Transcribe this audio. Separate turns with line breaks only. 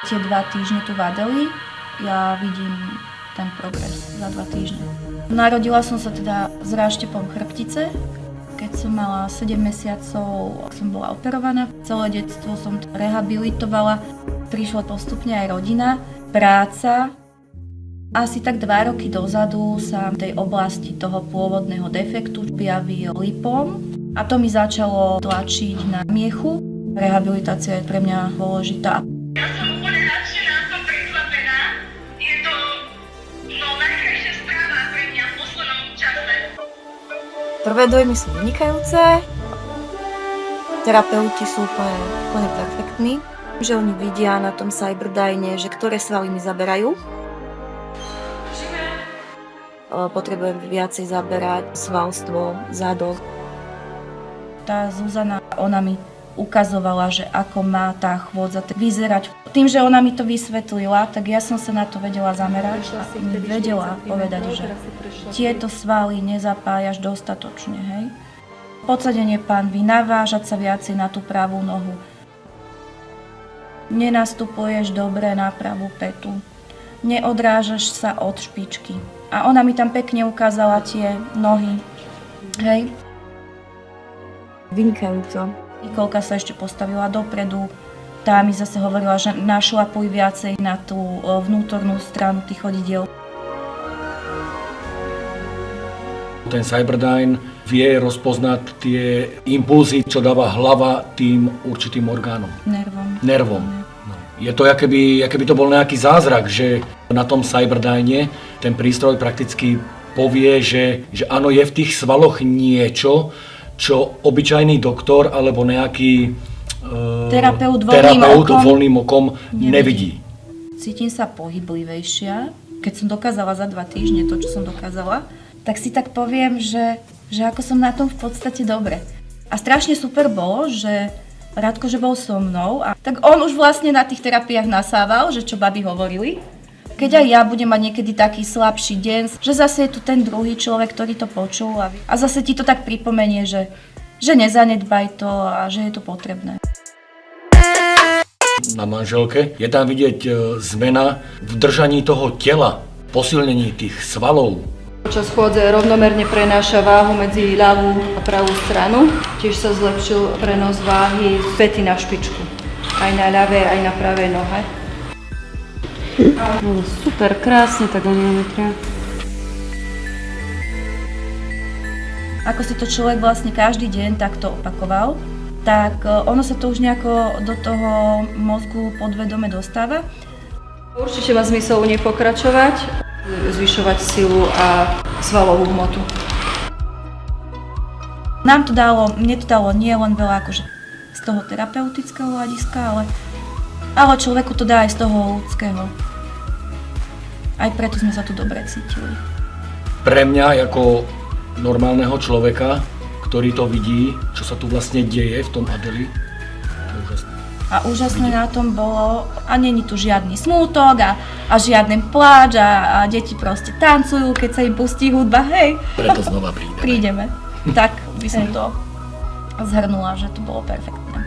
Tie 2 týždne tu v Adeli, ja vidím ten progres za 2 týždne. Narodila som sa teda s ráštepom chrbtice. Keď som mala 7 mesiacov, som bola operovaná. Celé detstvo som rehabilitovala. Prišla postupne aj rodina, práca. Asi tak 2 roky dozadu sa v tej oblasti toho pôvodného defektu objavil lipóm a to mi začalo tlačiť na miechu. Rehabilitácia je pre mňa dôležitá.
Ja som úplne nadšená, som prekvapená. Je to najkrajšia správa pre mňa v poslednom čase.
Prvé dojmy sú vynikajúce. Terapeuti sú úplne perfektní. Že oni vidia na tom Cyberdyne, že ktoré svaly mi zaberajú. Potrebujem viacej zaberať svalstvo, zadok.
Tá Zuzana, ona mi ukazovala, že ako má tá chôdza vyzerať. Tým, že ona mi to vysvetlila, tak ja som sa na to vedela zamerať a mi vedela povedať, že tieto svaly nezapájaš dostatočne, hej. Podsadenie pánvy, navážať sa viacej na tú pravú nohu. Nenastupuješ dobre na pravú petu. Neodrážaš sa od špičky. A ona mi tam pekne ukázala tie nohy, hej.
Vynikajúco.
Nikolka sa ešte postavila dopredu. Tá mi zase hovorila, že našlapuj viacej na tú vnútornú stranu tých chodidiel.
Ten Cyberdyne vie rozpoznať tie impulzy, čo dáva hlava tým určitým orgánom. Nervom. No. Je to, akoby to bol nejaký zázrak, že na tom Cyberdyne ten prístroj prakticky povie, že áno, je v tých svaloch niečo, čo obyčajný doktor alebo nejaký
terapeut
voľným okom nevidí.
Cítim sa pohyblivejšia. Keď som dokázala za 2 týždne to, čo som dokázala, tak si tak poviem, že ako som na tom v podstate dobre. A strašne super bolo, že Radko, že bol so mnou, a tak on už vlastne na tých terapiách nasával, že čo babi hovorili. Keď aj ja budem mať niekedy taký slabší deň, že zase je tu ten druhý človek, ktorý to počul a zase ti to tak pripomenie, že nezanedbaj to a že je to potrebné.
Na manželke je tam vidieť zmena v držaní toho tela, posilnení tých svalov.
Počas chôdze rovnomerne prenáša váhu medzi ľavú a pravú stranu. Tiež sa zlepšil prenos váhy z pety na špičku. Aj na ľavej, aj na pravej nohe.
Super, krásne tá goniometria.
Ako si to človek vlastne každý deň takto opakoval, tak ono sa to už nejako do toho mozgu podvedome dostáva.
Určite má zmysel u nej pokračovať, zvyšovať silu a svalovú hmotu.
Mne to dalo nie len veľa akože z toho terapeutického hľadiska, ale človeku to dá aj z toho ľudského. Aj preto sme sa tu dobre cítili.
Pre mňa ako normálneho človeka, ktorý to vidí, čo sa tu vlastne deje v tom Adeli, to je úžasné.
A úžasné na tom bolo, a není tu žiadny smútok a žiadny pláč a deti proste tancujú, keď sa im pustí hudba, hej.
Preto znova prídeme.
Tak by som to zhrnula, že to bolo perfektné.